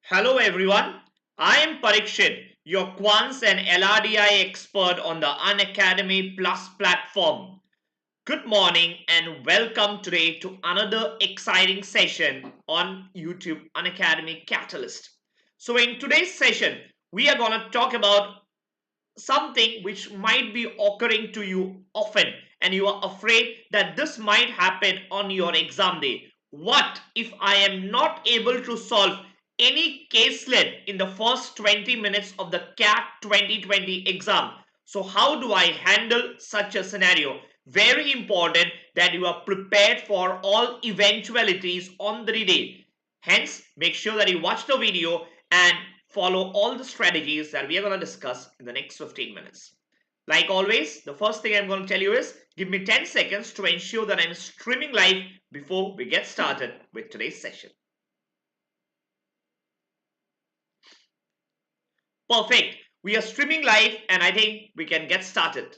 Hello everyone, I am Parikshit, your Quants and LRDI expert on the Unacademy Plus platform. Good morning and welcome today to another exciting session on YouTube Unacademy CAT-alyst. So in today's session, we are going to talk about something which might be occurring to you often and you are afraid that this might happen on your exam day. What if I am not able to solve any caselet in the first 20 minutes of the CAT 2020 exam? So how do I handle such a scenario? Very important that you are prepared for all eventualities on the day. Hence, make sure that you watch the video and follow all the strategies that we are going to discuss in the next 15 minutes. Like always, the first thing I'm going to tell you is give me 10 seconds to ensure that I'm streaming live before we get started with today's session. Perfect. We are streaming live and I think we can get started.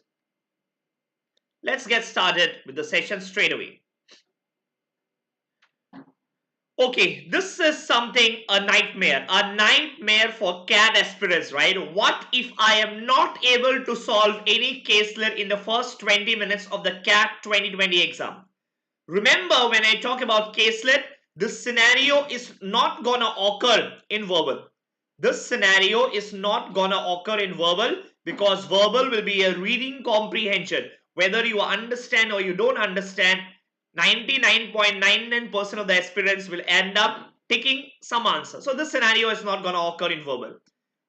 Let's get started with the session straight away. Okay, this is something, a nightmare for CAT aspirants, right? What if I am not able to solve any caselet in the first 20 minutes of the CAT 2020 exam? Remember, when I talk about caselet, this scenario is not gonna occur in verbal. This scenario is not gonna occur in verbal because verbal will be a reading comprehension. Whether you understand or you don't understand, 99.99% of the aspirants will end up taking some answer. So this scenario is not going to occur in verbal.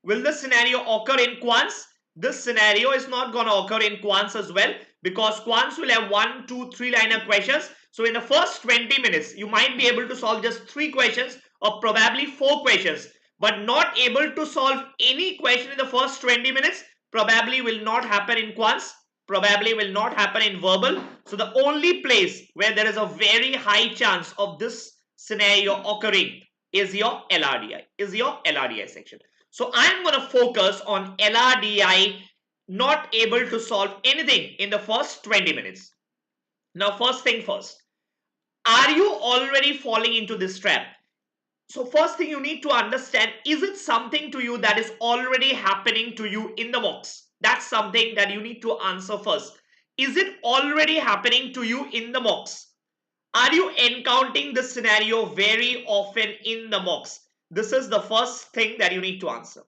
Will this scenario occur in quants? This scenario is not going to occur in quants as well because quants will have 1, 2, 3 liner questions. So in the first 20 minutes, you might be able to solve just 3 questions or probably 4 questions, but not able to solve any question in the first 20 minutes probably will not happen in quants. Probably will not happen in verbal. So the only place where there is a very high chance of this scenario occurring is your LRDI section. So I'm going to focus on LRDI not able to solve anything in the first 20 minutes. Now first thing first, are you already falling into this trap? So first thing you need to understand, is it something to you that is already happening to you in the mocks? That's something that you need to answer first. Is it already happening to you in the mocks? Are you encountering this scenario very often in the mocks? This is the first thing that you need to answer.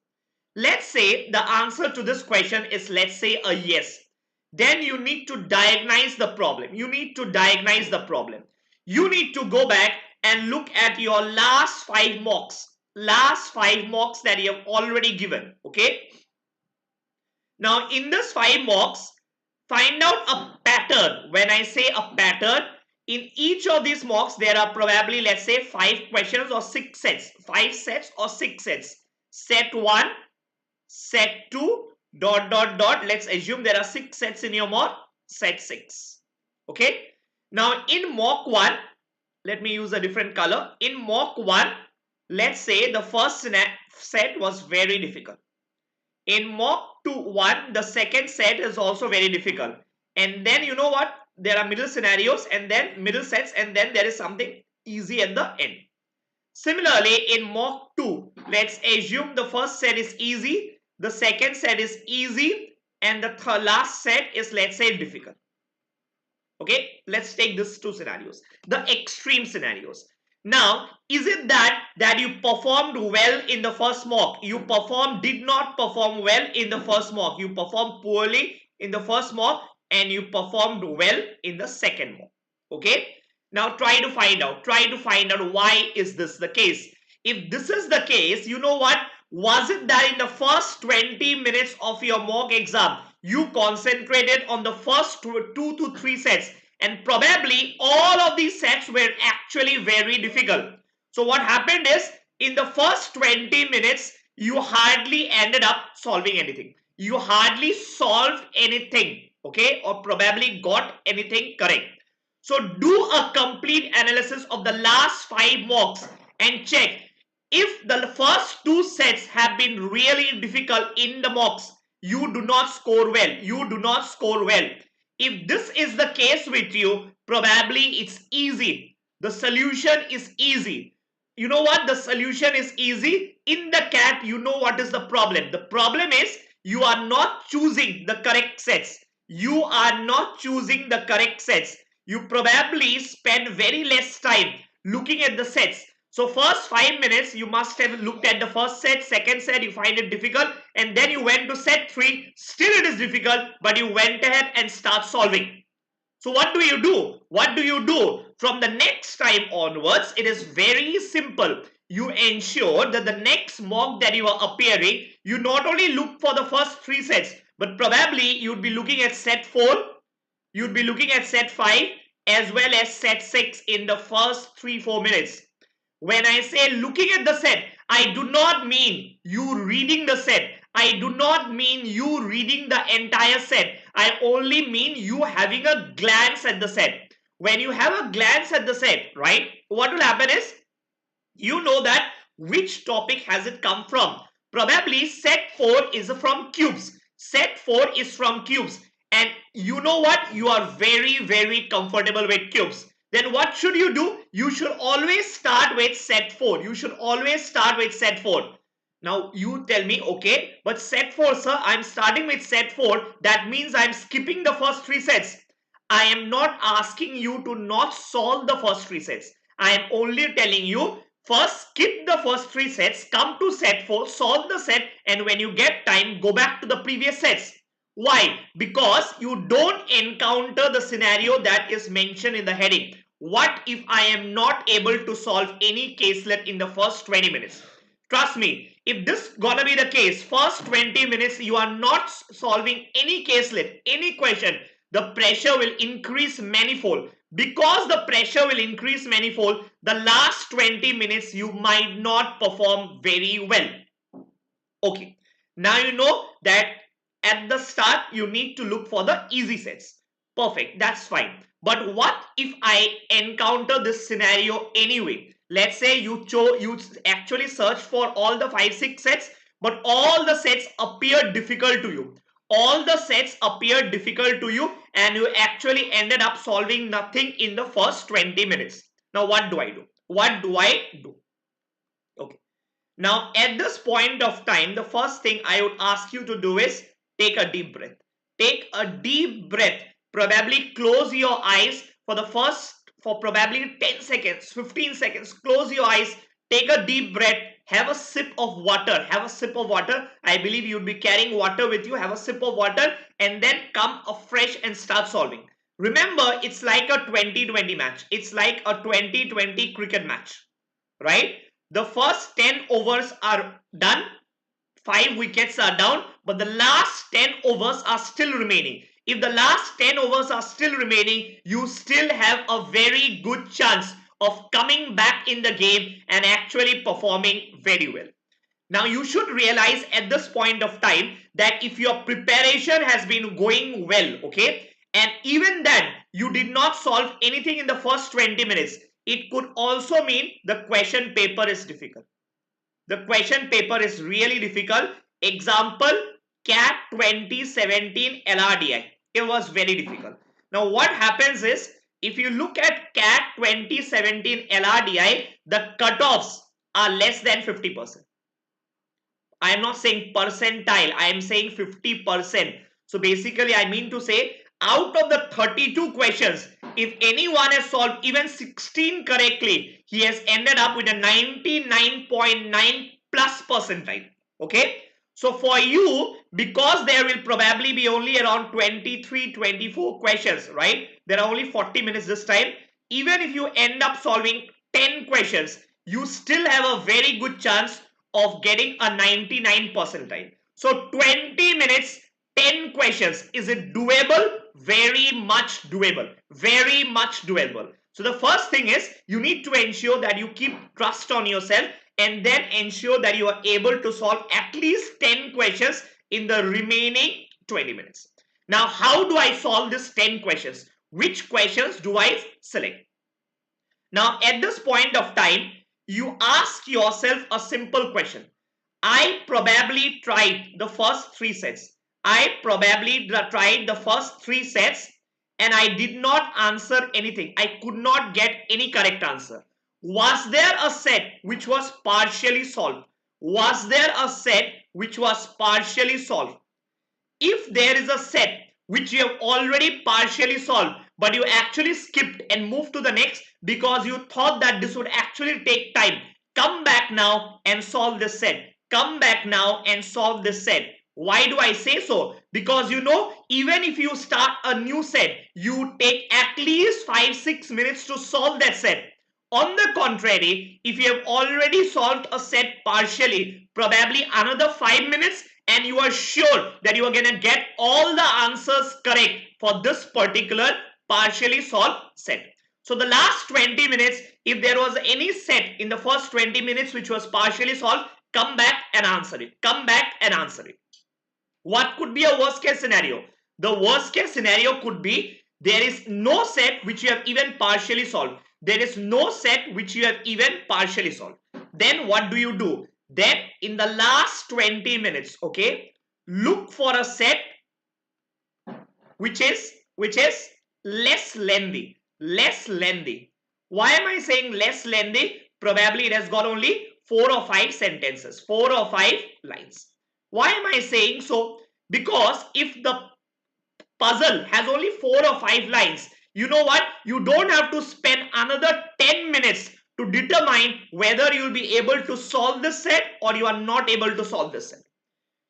Let's say the answer to this question is, let's say, a yes. Then you need to diagnose the problem. You need to go back and look at your last 5 mocks. Last 5 mocks that you have already given. Okay. Now in this 5 mocks, find out a pattern. When I say a pattern, in each of these mocks there are probably, let's say, 5 questions or 6 sets. 5 sets or 6 sets. Set 1, set 2, ... Let's assume there are 6 sets in your mock. Set 6. Okay. Now in mock 1, let me use a different color. In mock 1, let's say the first set was very difficult. In mock 1, the second set is also very difficult. And then you know what? There are middle scenarios and then middle sets and then there is something easy at the end. Similarly, in mock 2, let's assume the first set is easy, the second set is easy, and the last set is, let's say, difficult. Okay, let's take these 2 scenarios, the extreme scenarios. Now, is it that you performed well in the first mock? You did not perform well in the first mock. You performed poorly in the first mock and you performed well in the second mock. Okay. Now try to find out why is this the case. If this is the case, you know what? Was it that in the first 20 minutes of your mock exam, you concentrated on the first 2 to 3 sets and probably all of these sets were actually very difficult. So what happened is, in the first 20 minutes, you hardly ended up solving anything. You hardly solved anything, okay, or probably got anything correct. So do a complete analysis of the last 5 mocks and check if the first 2 sets have been really difficult in the mocks. You do not score well. If this is the case with you, probably it's easy. The solution is easy. you know what? The solution is easy. In the CAT, you know what is the problem. The problem is you are not choosing the correct sets. You are not choosing the correct sets. You probably spend very less time looking at the sets. So first 5 minutes, you must have looked at the first set, second set, you find it difficult, and then you went to set 3. Still it is difficult, but you went ahead and start solving. So what do you do? What do you do? From the next time onwards, it is very simple. You ensure that the next mock that you are appearing, you not only look for the first 3 sets, but probably you'd be looking at set 4, you'd be looking at set 5, as well as set 6 in the first 3-4 minutes. When I say looking at the set, I do not mean you reading the set. I do not mean you reading the entire set. I only mean you having a glance at the set. When you have a glance at the set, right, what will happen is you know that which topic has it come from. Probably set 4 is from cubes. Set 4 is from cubes. And you know what? You are very, very comfortable with cubes. Then what should you do? You should always start with set 4. You should always start with set 4. Now you tell me, okay, but set 4, sir, I'm starting with set 4. That means I'm skipping the first 3 sets. I am not asking you to not solve the first 3 sets. I am only telling you, first skip the first 3 sets, come to set 4, solve the set, and when you get time, go back to the previous sets. Why? Because you don't encounter the scenario that is mentioned in the heading. What if I am not able to solve any caselet in the first 20 minutes? Trust me, if this gonna be the case, first 20 minutes you are not solving any caselet, any question, the pressure will increase manifold. Because the pressure will increase manifold, the last 20 minutes you might not perform very well. Okay, now you know that at the start you need to look for the easy sets. Perfect, that's fine. But what if I encounter this scenario anyway? Let's say you actually search for all the 5-6 sets, but all the sets appear difficult to you. All the sets appear difficult to you and you actually ended up solving nothing in the first 20 minutes. Now what do I do? What do I do? Okay. Now at this point of time, the first thing I would ask you to do is take a deep breath. Take a deep breath. Probably close your eyes for probably 10 seconds, 15 seconds. Close your eyes, take a deep breath, have a sip of water. Have a sip of water. I believe you'd be carrying water with you. Have a sip of water and then come afresh and start solving. Remember, it's like a 20-20 match. It's like a 20-20 cricket match, right? The first 10 overs are done. 5 wickets are down, but the last 10 overs are still remaining. If the last 10 overs are still remaining, you still have a very good chance of coming back in the game and actually performing very well. Now you should realize at this point of time that if your preparation has been going well, okay, and even then you did not solve anything in the first 20 minutes, it could also mean the question paper is difficult. The question paper is really difficult. Example, CAT 2017 LRDI. It was very difficult. Now what happens is, if you look at CAT 2017 LRDI, the cutoffs are less than 50%. I am not saying percentile, I am saying 50%. So basically I mean to say, out of the 32 questions, if anyone has solved even 16 correctly, he has ended up with a 99.9 plus percentile. Okay. So for you, because there will probably be only around 23-24 questions, right? There are only 40 minutes this time. Even if you end up solving 10 questions, you still have a very good chance of getting a 99 percentile. So 20 minutes, 10 questions. Is it doable? Very much doable. Very much doable. So the first thing is you need to ensure that you keep trust on yourself and then ensure that you are able to solve at least 10 questions in the remaining 20 minutes. Now, how do I solve these 10 questions? Which questions do I select? Now, at this point of time, you ask yourself a simple question. I probably tried the first 3 sets. I probably tried the first 3 sets and I did not answer anything. I could not get any correct answer. Was there a set which was partially solved? Was there a set which was partially solved? If there is a set which you have already partially solved, but you actually skipped and moved to the next because you thought that this would actually take time, come back now and solve this set. Come back now and solve this set. Why do I say so? Because you know, even if you start a new set, you take at least 5-6 minutes to solve that set. On the contrary, if you have already solved a set partially, probably another 5 minutes and you are sure that you are going to get all the answers correct for this particular partially solved set. So the last 20 minutes, if there was any set in the first 20 minutes which was partially solved, come back and answer it. Come back and answer it. What could be a worst case scenario? The worst case scenario could be there is no set which you have even partially solved. There is no set which you have even partially solved. Then what do you do? Then in the last 20 minutes, okay, look for a set which is less lengthy. Less lengthy. Why am I saying less lengthy? Probably it has got only 4 or 5 sentences, 4 or 5 lines. Why am I saying so? Because if the puzzle has only 4 or 5 lines, you know what? You don't have to spend another 10 minutes to determine whether you'll be able to solve this set or you are not able to solve this set.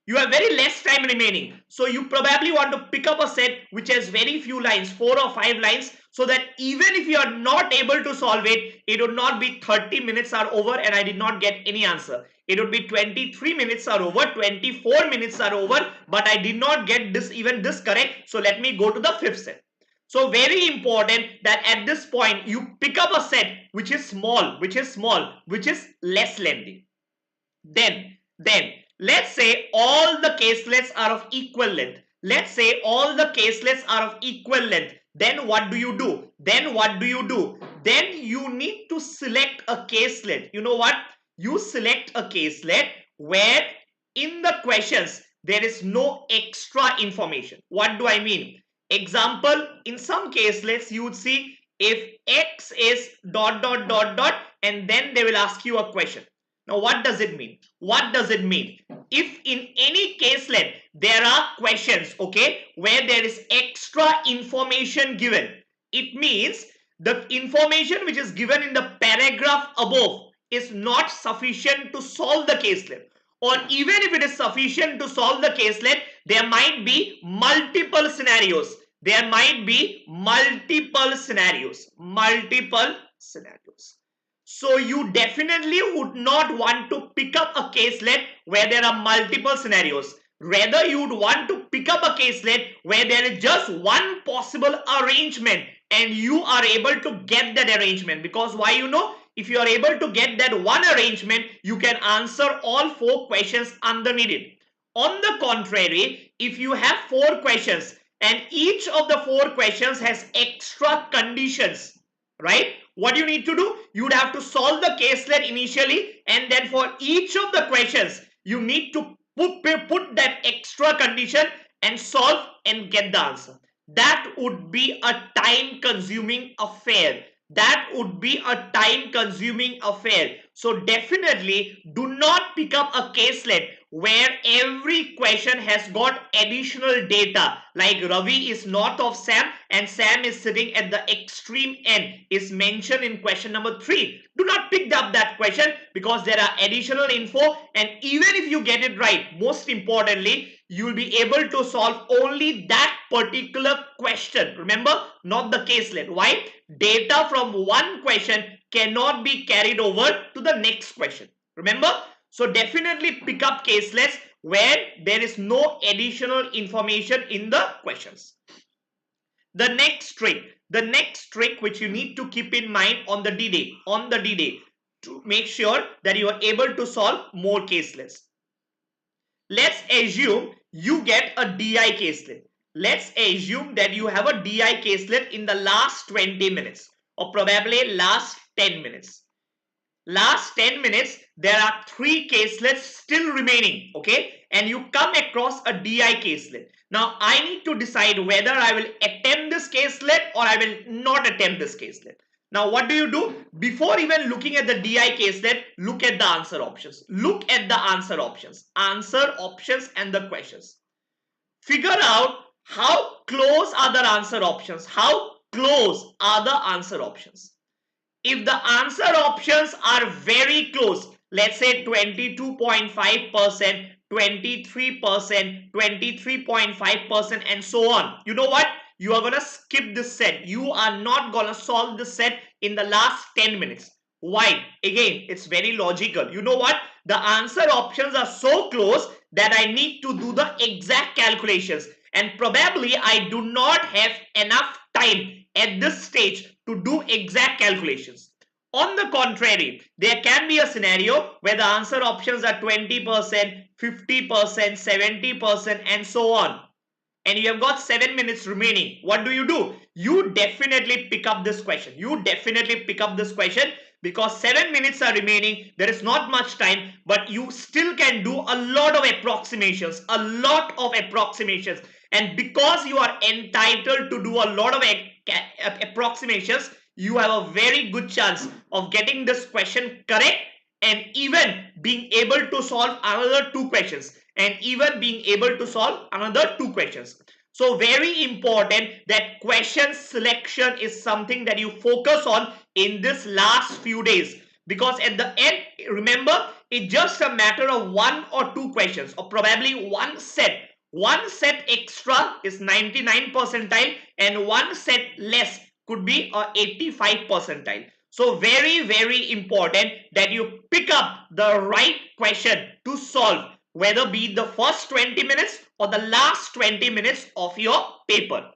You have very less time remaining. So you probably want to pick up a set which has very few lines, 4 or 5 lines, so that even if you are not able to solve it, it would not be 30 minutes are over and I did not get any answer. It would be 23 minutes are over, 24 minutes are over, but I did not get even this correct. So let me go to the fifth set. So very important that at this point you pick up a set which is small, which is less lengthy. Then let's say all the caselets are of equal length. Let's say all the caselets are of equal length. Then what do you do? Then you need to select a caselet. You know what? You select a caselet where in the questions there is no extra information. What do I mean? Example, in some caselets you would see if X is ... and then they will ask you a question. Now, what does it mean? What does it mean? If in any caselet there are questions, okay, where there is extra information given, it means the information which is given in the paragraph above is not sufficient to solve the caselet. Or even if it is sufficient to solve the caselet, there might be multiple scenarios. There might be multiple scenarios. So you definitely would not want to pick up a caselet where there are multiple scenarios. Rather, you would want to pick up a caselet where there is just one possible arrangement and you are able to get that arrangement. Because why? You know, if you are able to get that one arrangement, you can answer all 4 questions underneath it. On the contrary, if you have 4 questions and each of the 4 questions has extra conditions, right? What do you need to do? You would have to solve the caselet initially, and then for each of the questions, you need to put that extra condition and solve and get the answer. That would be a time-consuming affair. That would be a time-consuming affair. So definitely do not pick up a caselet where every question has got additional data, like Ravi is north of Sam and Sam is sitting at the extreme end is mentioned in question number 3. Do not pick up that question because there are additional info, and even if you get it right, most importantly, you will be able to solve only that particular question. Remember, not the caselet. Why? Data from one question cannot be carried over to the next question. Remember? So definitely pick up caselets where there is no additional information in the questions. The next trick which you need to keep in mind on the D-Day, to make sure that you are able to solve more caselets. Let's assume you get a DI caselet. Let's assume that you have a DI caselet in the last 20 minutes or probably last 10 minutes. Last 10 minutes, there are 3 caselets still remaining, okay? And you come across a DI caselet. Now, I need to decide whether I will attempt this caselet or I will not attempt this caselet. Now what do? Before even looking at the DI caselet, look at the answer options. Look at the answer options. Answer options and the questions. Figure out how close are the answer options. How close are the answer options? If the answer options are very close, let's say 22.5%, 23%, 23.5%, and so on, you know what? You are going to skip this set. You are not going to solve this set in the last 10 minutes. Why? Again, it's very logical. You know what? The answer options are so close that I need to do the exact calculations. And probably I do not have enough time at this stage to do exact calculations. On the contrary, there can be a scenario where the answer options are 20%, 50%, 70%, and so on. And you have got 7 minutes remaining. What do? You definitely pick up this question. You definitely pick up this question because 7 minutes are remaining. There is not much time, but you still can do a lot of approximations. A lot of approximations. And because you are entitled to do a lot of approximations, you have a very good chance of getting this question correct and even being able to solve another two questions. So very important that question selection is something that you focus on in this last few days, because at the end, remember, it's just a matter of one or two questions or probably one set. One set extra is 99 percentile and one set less could be a 85 percentile. So very, very important that you pick up the right question to solve, whether be the first 20 minutes or the last 20 minutes of your paper.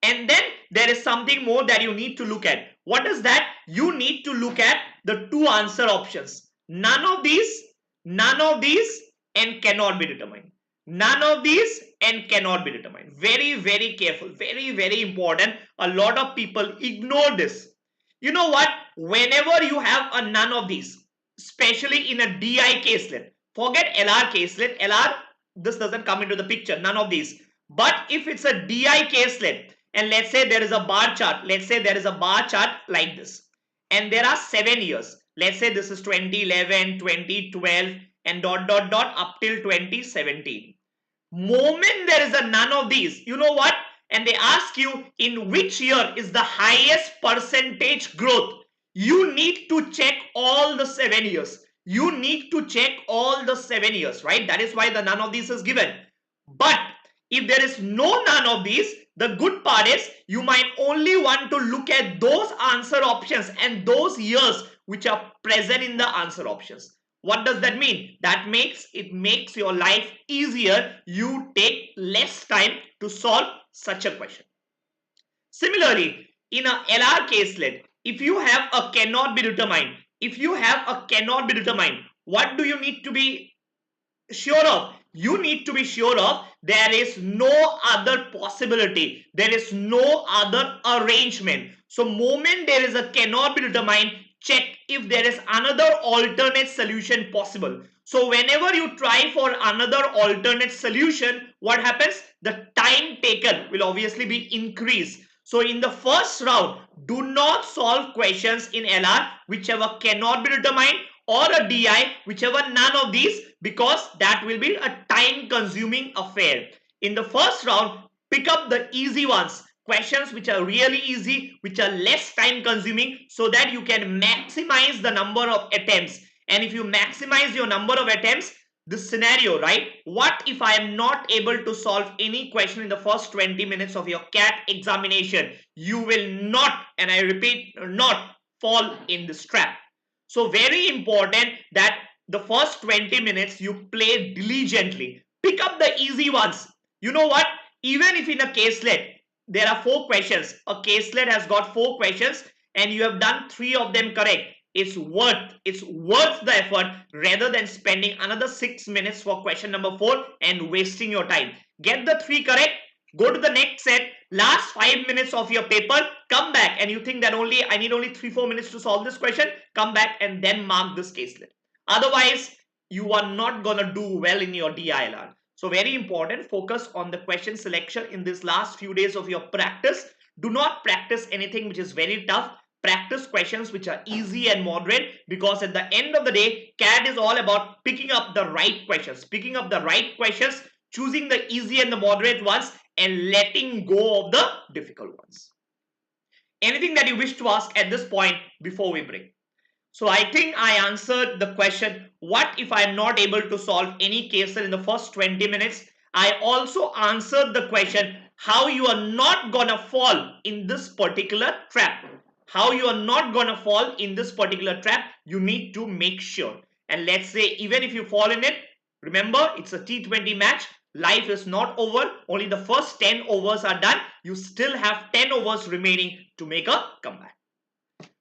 And then there is something more that you need to look at. What is that? You need to look at the two answer options. None of these, and cannot be determined. None of these and cannot be determined. Very, very careful. Very, very important. A lot of people ignore this. You know what? Whenever you have a none of these, especially in a DI caselet, forget LR caselet. LR, this doesn't come into the picture. None of these. But if it's a DI caselet, and let's say there is a bar chart. Let's say there is a bar chart like this. And there are 7 years. Let's say this is 2011, 2012, and ... up till 2017. Moment there is a none of these, you know what? And they ask you in which year is the highest percentage growth. You need to check all the 7 years. You need to check all the 7 years, right? That is why the none of these is given. But if there is no none of these, the good part is you might only want to look at those answer options and those years which are present in the answer options. What does that mean? That makes your life easier. You take less time to solve such a question. Similarly, in a LR caselet, if you have a cannot be determined, what do you need to be sure of? You need to be sure of there is no other possibility. There is no other arrangement. So moment there is a cannot be determined, check if there is another alternate solution possible. So whenever you try for another alternate solution, what happens? The time taken will obviously be increased. So in the first round, do not solve questions in LR whichever cannot be determined, or a DI whichever none of these, because that will be a time consuming affair. In the first round, pick up the easy ones, questions which are really easy, which are less time consuming, so that you can maximize the number of attempts. And if you maximize your number of attempts, this scenario, right? What if I am not able to solve any question in the first 20 minutes of your CAT examination? You will not, and I repeat, not fall in this trap. So very important that the first 20 minutes you play diligently. Pick up the easy ones. You know what? Even if in a caselet, there are 4 questions. A caselet has got 4 questions and you have done 3 of them correct. It's worth the effort rather than spending another 6 minutes for question number 4 and wasting your time. Get the 3 correct. Go to the next set. Last 5 minutes of your paper, come back, and you think that I need only 3-4 minutes to solve this question, come back and then mark this caselet. Otherwise, you are not gonna do well in your DILR. So very important, focus on the question selection in this last few days of your practice. Do not practice anything which is very tough. practice questions which are easy and moderate, because at the end of the day, CAT is all about picking up the right questions, choosing the easy and the moderate ones and letting go of the difficult ones. Anything that you wish to ask at this point before we break? So I think I answered the question, what if I am not able to solve any case in the first 20 minutes? I also answered the question, how you are not gonna fall in this particular trap. How you are not gonna fall in this particular trap, you need to make sure. And let's say even if you fall in it, remember it's a T20 match. Life is not over. Only the first 10 overs are done. You still have 10 overs remaining to make a comeback.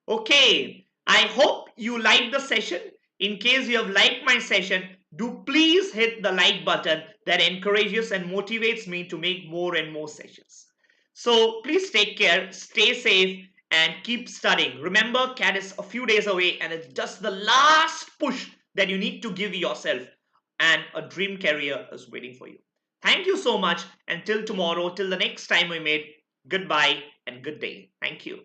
Okay, I hope you liked the session. In case you have liked my session, do please hit the like button. That encourages and motivates me to make more and more sessions. So please take care, stay safe, and keep studying. Remember, CAT is a few days away and it's just the last push that you need to give yourself, and a dream career is waiting for you. Thank you so much. Until tomorrow, till the next time we meet, goodbye and good day. Thank you.